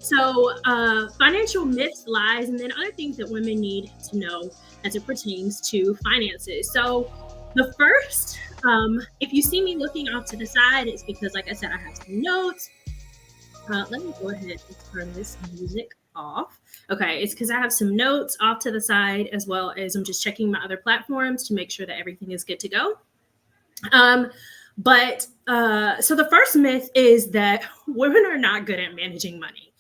So, financial myths, lies, and then other things that women need to know as it pertains to finances. So, the first, if you see me looking off to the side, it's because, like I said, I have some notes. Let me go ahead and turn this music off. Okay, it's because I have some notes off to the side, as well as I'm just checking my other platforms to make sure that everything is good to go. Um, so the first myth is that women are not good at managing money.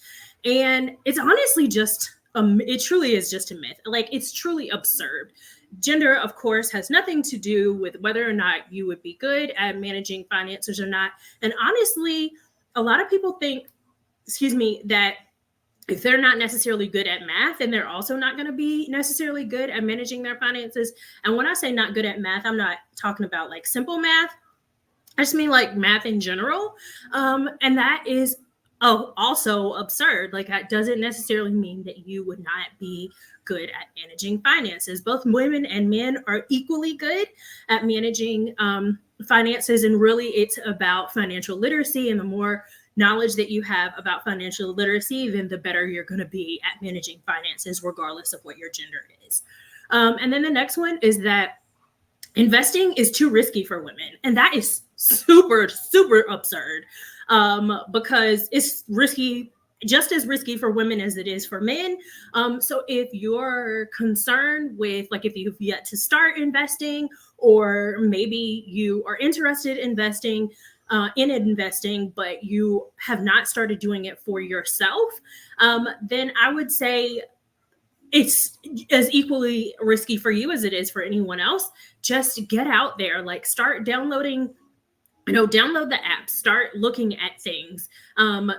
And it's honestly just, it truly is just a myth. Like, it's truly absurd. Gender, of course, has nothing to do with whether or not you would be good at managing finances or not. And honestly, a lot of people think, excuse me, that if they're not necessarily good at math, and they're also not going to be necessarily good at managing their finances. And when I say not good at math, I'm not talking about like simple math. I just mean like math in general. And that is also absurd. Like, that doesn't necessarily mean that you would not be good at managing finances. Both women and men are equally good at managing finances. And really, it's about financial literacy. And the more knowledge that you have about financial literacy, then the better you're going to be at managing finances, regardless of what your gender is. And then the next one is that investing is too risky for women. And that is super, super absurd, because it's risky, just as risky for women as it is for men. So if you're concerned with, like, if you've yet to start investing, or maybe you are interested in investing, but you have not started doing it for yourself, then I would say it's as equally risky for you as it is for anyone else. Just get out there, like, start downloading, download the app, start looking at things,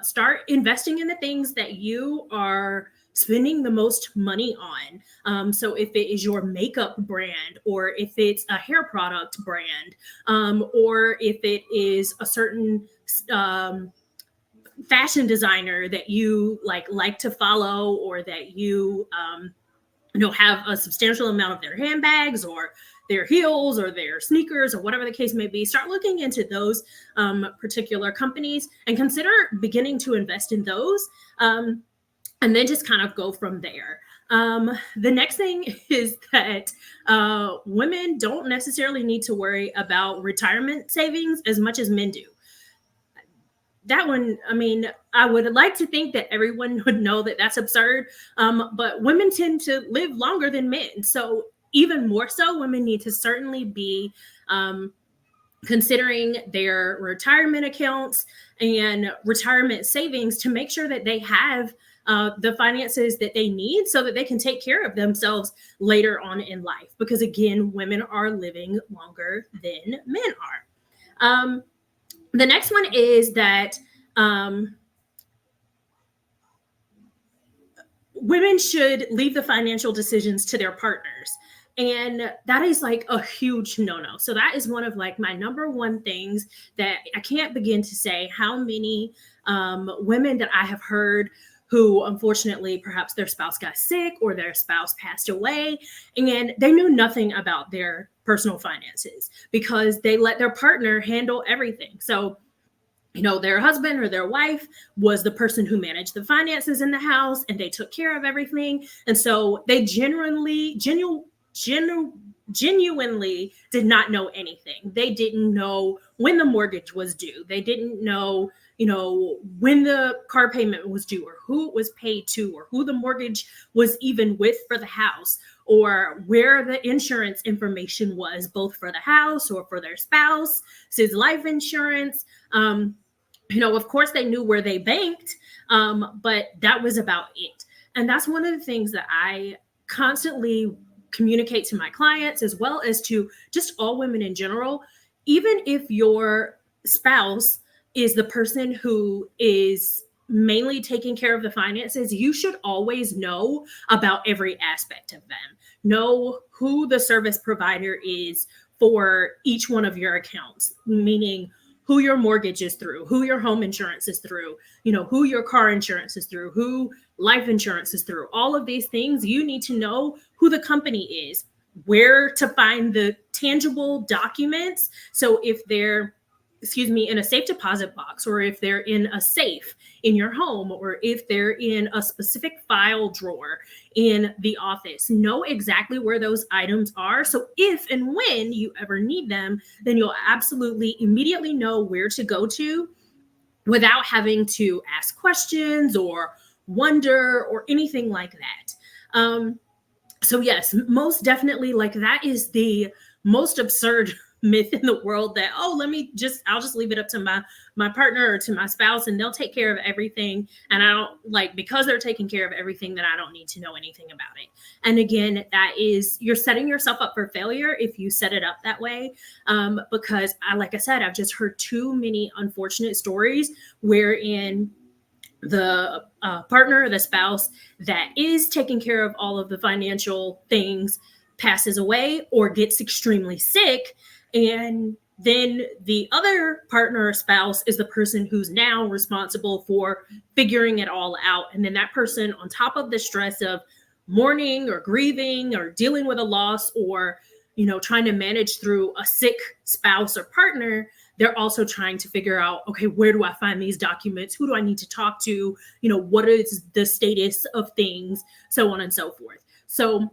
start investing in the things that you are spending the most money on. So if it is your makeup brand, or if it's a hair product brand, or if it is a certain fashion designer that you like to follow, or that you have a substantial amount of their handbags, or their heels, or their sneakers, or whatever the case may be, start looking into those particular companies and consider beginning to invest in those, and then just kind of go from there. The next thing is that women don't necessarily need to worry about retirement savings as much as men do. That one, I mean, I would like to think that everyone would know that that's absurd, but women tend to live longer than men. So even more so, women need to certainly be considering their retirement accounts and retirement savings to make sure that they have the finances that they need, so that they can take care of themselves later on in life. Because again, women are living longer than men are. The next one is that women should leave the financial decisions to their partners. And that is like a huge no-no. So that is one of like my number one things that I can't begin to say how many women that I have heard who, unfortunately, perhaps their spouse got sick or their spouse passed away, and they knew nothing about their personal finances because they let their partner handle everything. So their husband or their wife was the person who managed the finances in the house, and they took care of everything. And so they genuinely did not know anything. They didn't know when the mortgage was due. They didn't know, when the car payment was due, or who it was paid to, or who the mortgage was even with for the house, or where the insurance information was, both for the house or for their spouse's life insurance. Of course they knew where they banked, but that was about it. And that's one of the things that I constantly communicate to my clients, as well as to just all women in general. Even if your spouse is the person who is mainly taking care of the finances, you should always know about every aspect of them. Know who the service provider is for each one of your accounts, meaning who your mortgage is through, who your home insurance is through, who your car insurance is through, who life insurance is through. All of these things, you need to know who the company is, where to find the tangible documents. So if they're in a safe deposit box, or if they're in a safe in your home, or if they're in a specific file drawer in the office. Know exactly where those items are. So if and when you ever need them, then you'll absolutely immediately know where to go to without having to ask questions or wonder or anything like that. So yes, most definitely, like, that is the most absurd myth in the world, that, oh, I'll just leave it up to my partner or to my spouse and they'll take care of everything, and I don't, like, because they're taking care of everything, then I don't need to know anything about it. And again, that is, you're setting yourself up for failure if you set it up that way. Because like I said, I've just heard too many unfortunate stories wherein the partner or the spouse that is taking care of all of the financial things passes away or gets extremely sick, and then the other partner or spouse is the person who's now responsible for figuring it all out. And then that person, on top of the stress of mourning or grieving or dealing with a loss, or trying to manage through a sick spouse or partner, they're also trying to figure out, okay, where do I find these documents? Who do I need to talk to? What is the status of things? So on and so forth. So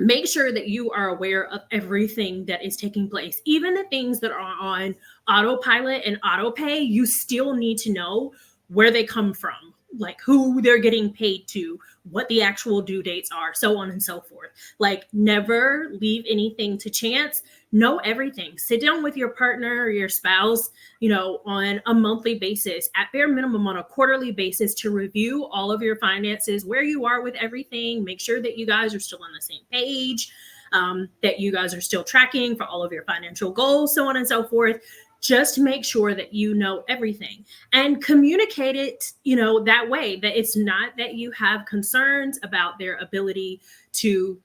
make sure that you are aware of everything that is taking place. Even the things that are on autopilot and auto pay, you still need to know where they come from, like who they're getting paid to, what the actual due dates are, so on and so forth. Like, never leave anything to chance. Know everything. Sit down with your partner or your spouse, on a monthly basis, at bare minimum on a quarterly basis, to review all of your finances, where you are with everything. Make sure that you guys are still on the same page, that you guys are still tracking for all of your financial goals, so on and so forth. Just make sure that you know everything and communicate it, that way, that it's not that you have concerns about their ability to,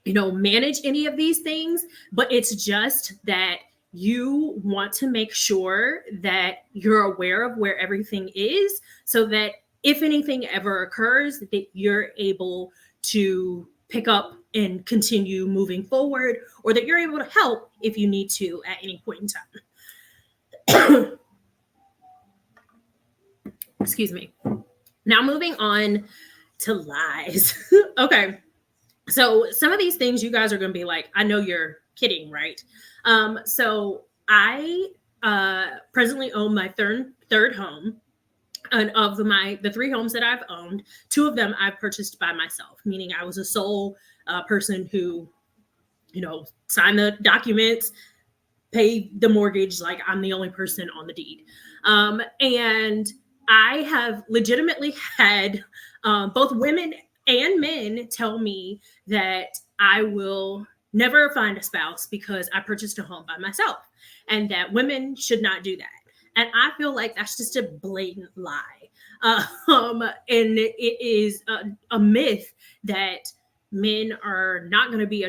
manage any of these things, but it's just that you want to make sure that you're aware of where everything is, so that if anything ever occurs, that you're able to pick up and continue moving forward, or that you're able to help if you need to at any point in time. Excuse me. Now moving on to lies. Okay. So some of these things you guys are going to be like, I know you're kidding, right? So I presently own my third home. And of the 3 homes that I've owned, 2 of them I've purchased by myself, meaning I was a sole person who, signed the documents, pay the mortgage, like I'm the only person on the deed. And I have legitimately had both women and men tell me that I will never find a spouse because I purchased a home by myself, and that women should not do that. And I feel like that's just a blatant lie. And it is a myth that men are not going to be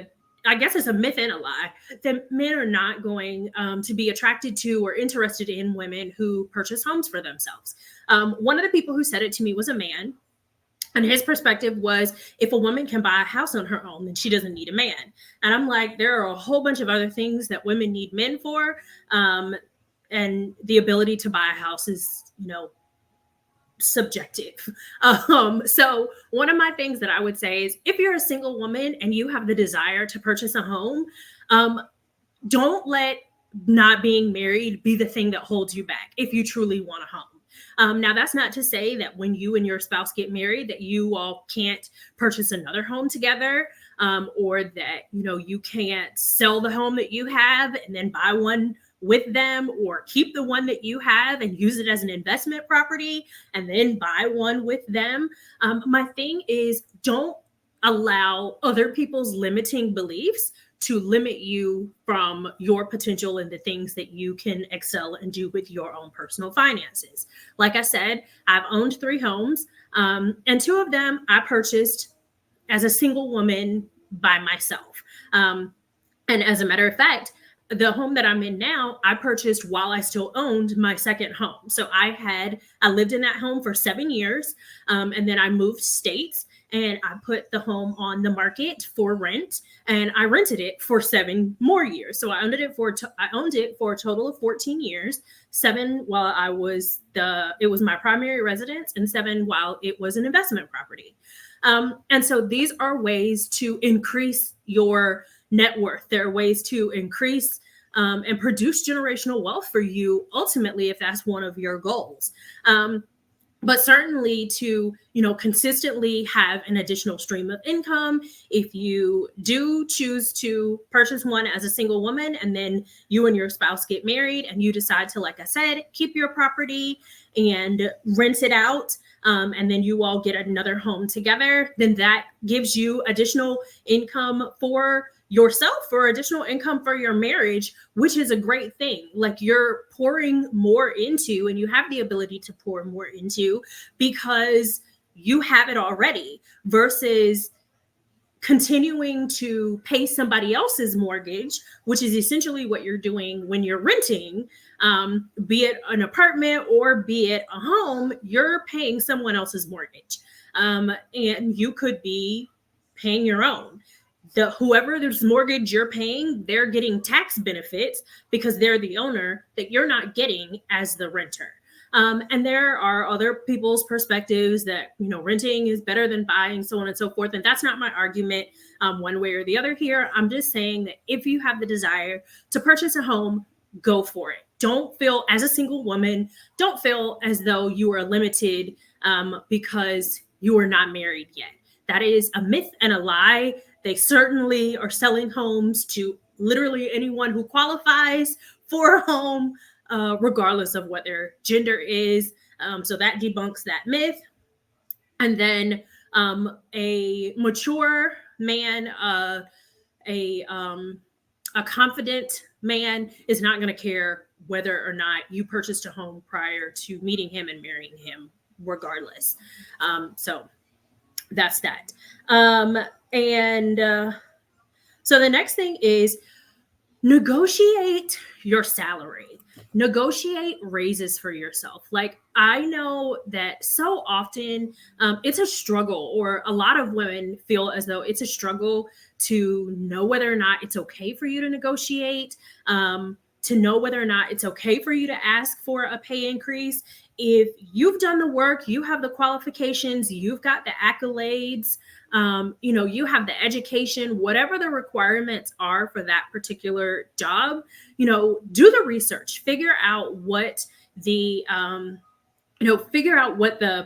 I guess it's a myth and a lie, that men are not going to be attracted to or interested in women who purchase homes for themselves. One of the people who said it to me was a man, and his perspective was, if a woman can buy a house on her own, then she doesn't need a man. And I'm like, there are a whole bunch of other things that women need men for. And the ability to buy a house is, subjective. So one of my things that I would say is, if you're a single woman and you have the desire to purchase a home, don't let not being married be the thing that holds you back if you truly want a home. Now, that's not to say that when you and your spouse get married that you all can't purchase another home together, or that, you can't sell the home that you have and then buy one with them, or keep the one that you have and use it as an investment property and then buy one with them. My thing is, don't allow other people's limiting beliefs to limit you from your potential and the things that you can excel and do with your own personal finances. Like I said, I've owned 3 homes, and 2 of them I purchased as a single woman by myself. And as a matter of fact, the home that I'm in now, I purchased while I still owned my second home. So I lived in that home for 7 years, and then I moved states, and I put the home on the market for rent, and I rented it for 7 more years. So I owned it for a total of 14 years, 7 while it was my primary residence, and 7 while it was an investment property. And so these are ways to increase your net worth. There are ways to increase and produce generational wealth for you, ultimately, if that's one of your goals. But certainly to, consistently have an additional stream of income. If you do choose to purchase one as a single woman, and then you and your spouse get married and you decide to, like I said, keep your property and rent it out, and then you all get another home together, then that gives you additional income for yourself, or additional income for your marriage, which is a great thing. Like, you're pouring more into, and you have the ability to pour more into because you have it already, versus continuing to pay somebody else's mortgage, which is essentially what you're doing when you're renting, be it an apartment or be it a home. You're paying someone else's mortgage, and you could be paying your own. Whoever this mortgage you're paying, they're getting tax benefits because they're the owner that you're not getting as the renter. And there are other people's perspectives that, renting is better than buying, so on and so forth. And that's not my argument one way or the other here. I'm just saying that if you have the desire to purchase a home, go for it. Don't feel, as a single woman, don't feel as though you are limited because you are not married yet. That is a myth and a lie. They certainly are selling homes to literally anyone who qualifies for a home, regardless of what their gender is. So that debunks that myth. And then a mature man, a confident man is not going to care whether or not you purchased a home prior to meeting him and marrying him, regardless. So that's that. So the next thing is negotiate your salary. Negotiate raises for yourself. Like, I know that so often it's a struggle, or a lot of women feel as though it's a struggle to know whether or not it's okay for you to negotiate, to know whether or not it's okay for you to ask for a pay increase. If you've done the work, you have the qualifications, you've got the accolades, you have the education, whatever the requirements are for that particular job, do the research, figure out what the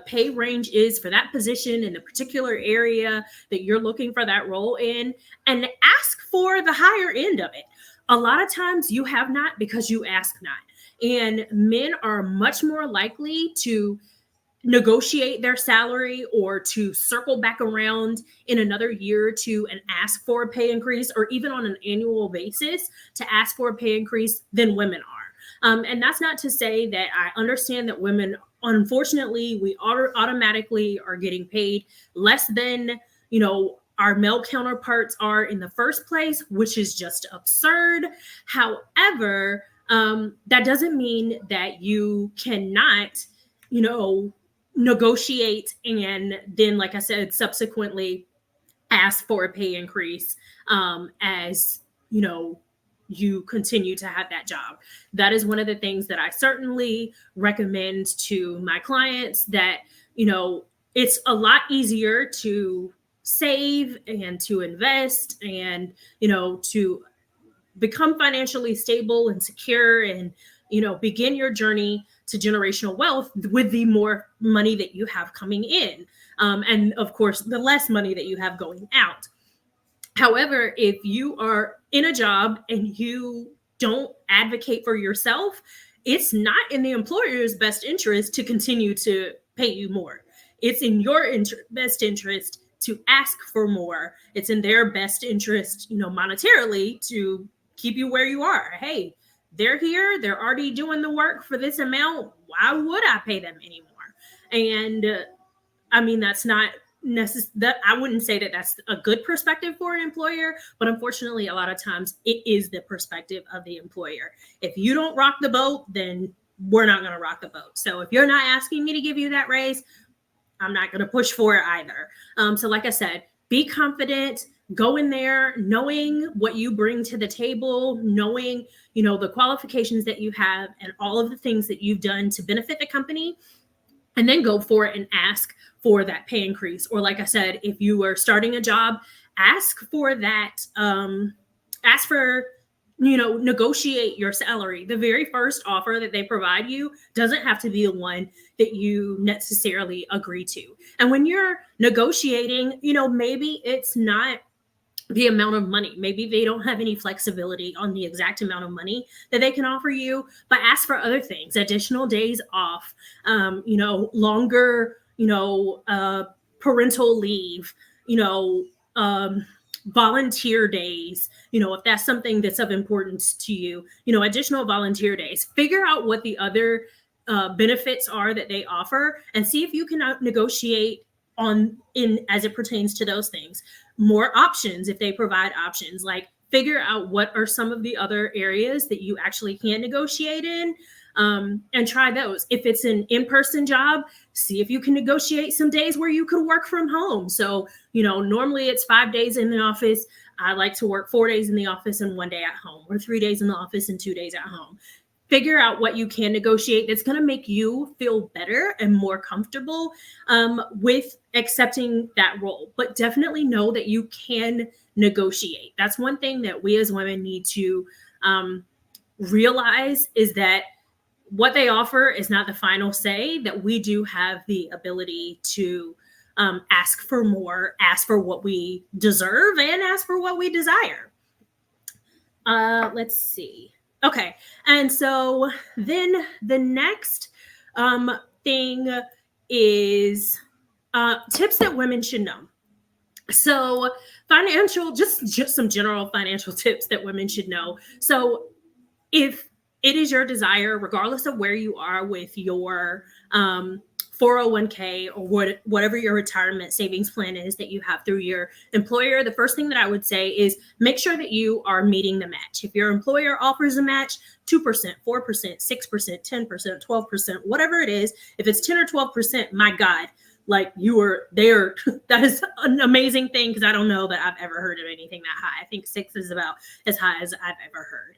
pay range is for that position in the particular area that you're looking for that role in, and ask for the higher end of it. A lot of times you have not because you ask not. And men are much more likely to negotiate their salary or to circle back around in another year or two and ask for a pay increase, or even on an annual basis to ask for a pay increase, than women are. And that's not to say that I understand that women, unfortunately, we automatically are getting paid less than, our male counterparts are in the first place, which is just absurd. However, that doesn't mean that you cannot, negotiate and then, like I said, subsequently ask for a pay increase as, you continue to have that job. That is one of the things that I certainly recommend to my clients, that, it's a lot easier to save and to invest and, to become financially stable and secure and, begin your journey to generational wealth with the more money that you have coming in. And of course, the less money that you have going out. However, if you are in a job and you don't advocate for yourself, it's not in the employer's best interest to continue to pay you more. It's in your best interest to ask for more. It's in their best interest, monetarily, to keep you where you are. Hey, they're here. They're already doing the work for this amount. Why would I pay them anymore? And that's not that I wouldn't say that that's a good perspective for an employer, but unfortunately, a lot of times it is the perspective of the employer. If you don't rock the boat, then we're not going to rock the boat. So if you're not asking me to give you that raise, I'm not going to push for it either. So, like I said, be confident, go in there knowing what you bring to the table, knowing, the qualifications that you have and all of the things that you've done to benefit the company, and then go for it and ask for that pay increase. Or, like I said, if you are starting a job, ask for that, ask for, negotiate your salary. The very first offer that they provide you doesn't have to be the one that you necessarily agree to. And when you're negotiating, maybe it's not the amount of money. Maybe they don't have any flexibility on the exact amount of money that they can offer you, but ask for other things, additional days off, longer, parental leave, volunteer days, if that's something that's of importance to you, additional volunteer days. Figure out what the other benefits are that they offer and see if you can negotiate as it pertains to those things. More options if they provide options, like figure out what are some of the other areas that you actually can negotiate in, and try those. If it's an in-person job, see if you can negotiate some days where you could work from home. So, normally it's 5 days in the office. I like to work 4 days in the office and 1 day at home, or 3 days in the office and 2 days at home. Figure out what you can negotiate that's going to make you feel better and more comfortable with accepting that role. But definitely know that you can negotiate. That's one thing that we as women need to realize, is that what they offer is not the final say, that we do have the ability to ask for more, ask for what we deserve, and ask for what we desire. Let's see. Okay. And so then the next thing is tips that women should know. So just some general financial tips that women should know. So if it is your desire, regardless of where you are with your 401k or whatever your retirement savings plan is that you have through your employer, the first thing that I would say is make sure that you are meeting the match. If your employer offers a match, 2%, 4%, 6%, 10%, 12%, whatever it is, if it's 10 or 12%, my God, like you are there. That is an amazing thing, because I don't know that I've ever heard of anything that high. I think 6 is about as high as I've ever heard.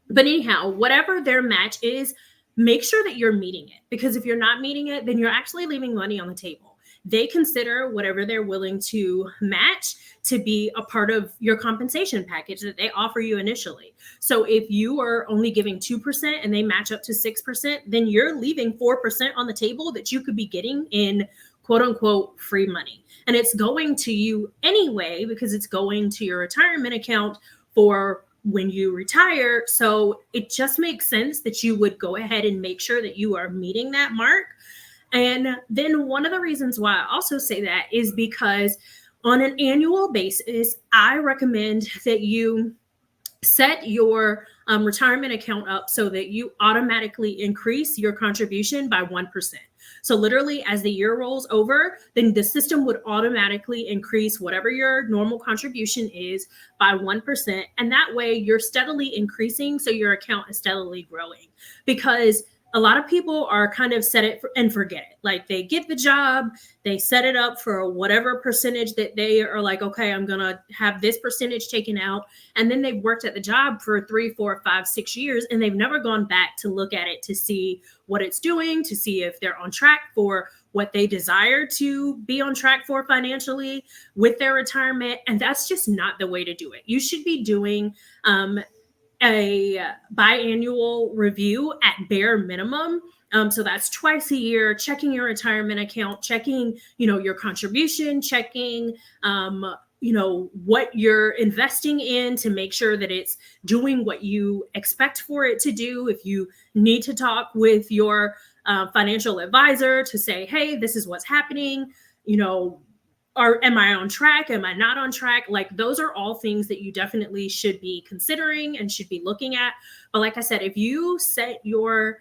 But anyhow, whatever their match is, make sure that you're meeting it, because if you're not meeting it, then you're actually leaving money on the table. They consider whatever they're willing to match to be a part of your compensation package that they offer you initially. So if you are only giving 2% and they match up to 6%, then you're leaving 4% on the table that you could be getting in quote unquote free money. And it's going to you anyway, because it's going to your retirement account for when you retire. So it just makes sense that you would go ahead and make sure that you are meeting that mark. And then one of the reasons why I also say that is because on an annual basis, I recommend that you set your retirement account up so that you automatically increase your contribution by 1%. So literally, as the year rolls over, then the system would automatically increase whatever your normal contribution is by 1. And that way you're steadily increasing, so your account is steadily growing. Because a lot of people are kind of set it and forget it. Like they get the job, they set it up for whatever percentage that they are like, okay, I'm going to have this percentage taken out. And then they've worked at the job for 3, 4, 5, 6 years, and they've never gone back to look at it to see what it's doing, to see if they're on track for what they desire to be on track for financially with their retirement. And that's just not the way to do it. You should be doing a biannual review at bare minimum. So that's twice a year, checking your retirement account, checking, your contribution, checking, what you're investing in to make sure that it's doing what you expect for it to do. If you need to talk with your financial advisor to say, hey, this is what's happening, am I on track? Am I not on track? Like those are all things that you definitely should be considering and should be looking at. But like I said, if you set your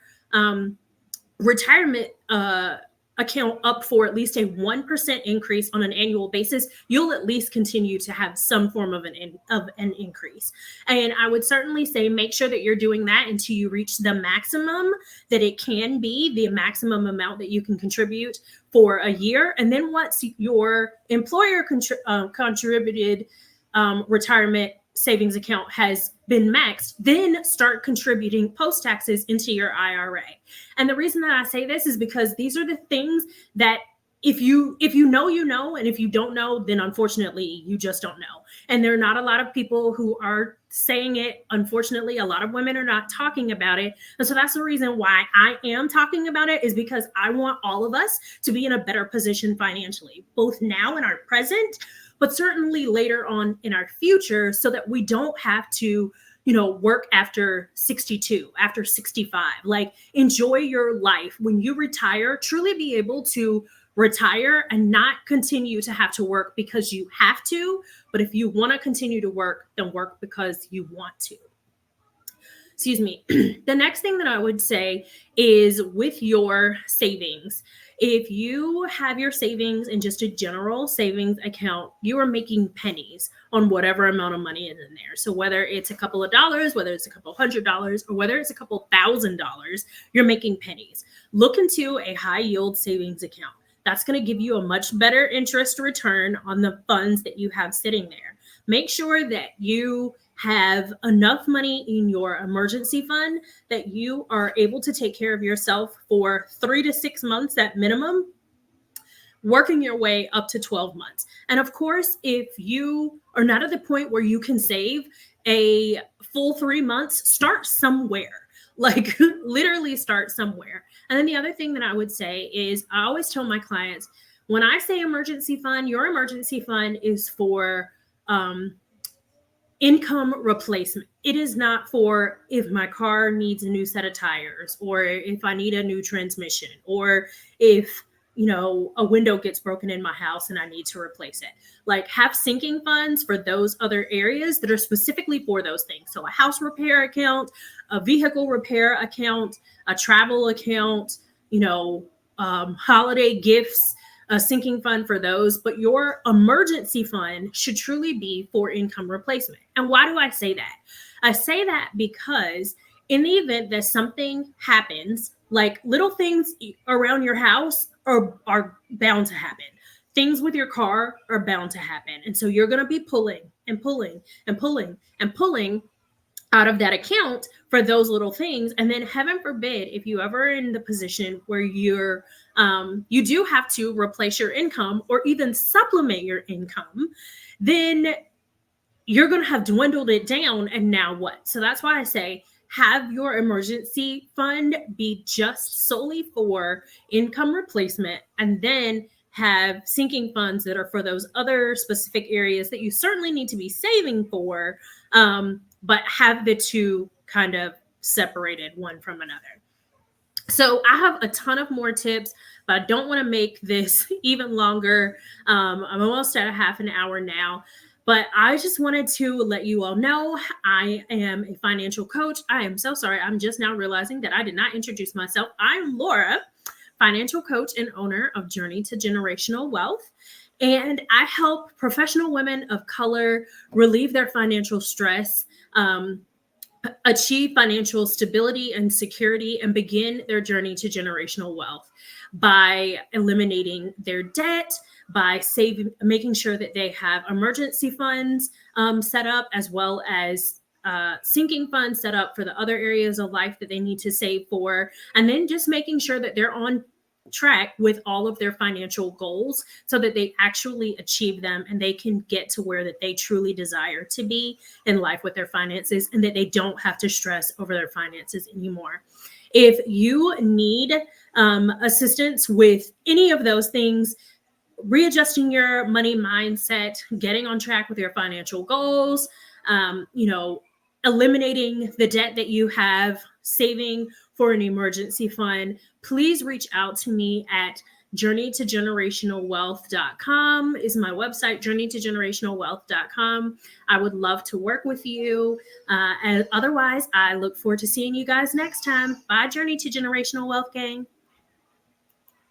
retirement account up for at least a 1% increase on an annual basis, you'll at least continue to have some form of an increase. And I would certainly say make sure that you're doing that until you reach the maximum that it can be, the maximum amount that you can contribute for a year. And then once your employer contributed retirement savings account has been maxed, then start contributing post taxes into your IRA. And the reason that I say this is because these are the things that if you know, you know, and if you don't know, then unfortunately you just don't know. And there are not a lot of people who are saying it. Unfortunately, a lot of women are not talking about it. And so that's the reason why I am talking about it, is because I want all of us to be in a better position financially, both now in our present, but certainly later on in our future, so that we don't have to, work after 62, after 65. Like, enjoy your life. When you retire, truly be able to retire and not continue to have to work because you have to. But if you want to continue to work, then work because you want to. Excuse me. The next thing that I would say is with your savings. If you have your savings in just a general savings account, you are making pennies on whatever amount of money is in there. So whether it's a couple of dollars, whether it's a couple $100, or whether it's a couple $1,000, you're making pennies. Look into a high yield savings account. That's going to give you a much better interest return on the funds that you have sitting there. Make sure that you have enough money in your emergency fund that you are able to take care of yourself for 3 to 6 months at minimum, working your way up to 12 months. And of course, if you are not at the point where you can save a full 3 months, start somewhere. Like, literally start somewhere. And then the other thing that I would say is, I always tell my clients, when I say emergency fund, your emergency fund is for income replacement. It is not for if my car needs a new set of tires, or if I need a new transmission, or if a window gets broken in my house and I need to replace it. Like, have sinking funds for those other areas that are specifically for those things. So a house repair account, a vehicle repair account, a travel account, holiday gifts, a sinking fund for those. But your emergency fund should truly be for income replacement. And why do I say that? I say that because in the event that something happens, like little things around your house are bound to happen. Things with your car are bound to happen. And so you're going to be pulling and pulling and pulling and pulling out of that account for those little things. And then heaven forbid, if you ever are in the position where you do have to replace your income or even supplement your income, then you're going to have dwindled it down. And now what? So that's why I say, have your emergency fund be just solely for income replacement, and then have sinking funds that are for those other specific areas that you certainly need to be saving for, but have the two kind of separated one from another. So I have a ton of more tips, but I don't want to make this even longer. I'm almost at a half an hour now. But I just wanted to let you all know I am a financial coach. I am so sorry. I'm just now realizing that I did not introduce myself. I'm Laura, financial coach and owner of Journey to Generational Wealth. And I help professional women of color relieve their financial stress, achieve financial stability and security, and begin their journey to generational wealth by eliminating their debt, by making sure that they have emergency funds set up, as well as sinking funds set up for the other areas of life that they need to save for, and then just making sure that they're on track with all of their financial goals so that they actually achieve them and they can get to where that they truly desire to be in life with their finances, and that they don't have to stress over their finances anymore. If you need assistance with any of those things, readjusting your money mindset, getting on track with your financial goals, eliminating the debt that you have, saving for an emergency fund, please reach out to me at journeytogenerationalwealth.com is my website, journeytogenerationalwealth.com. I would love to work with you. And otherwise, I look forward to seeing you guys next time. Bye, Journey to Generational Wealth gang.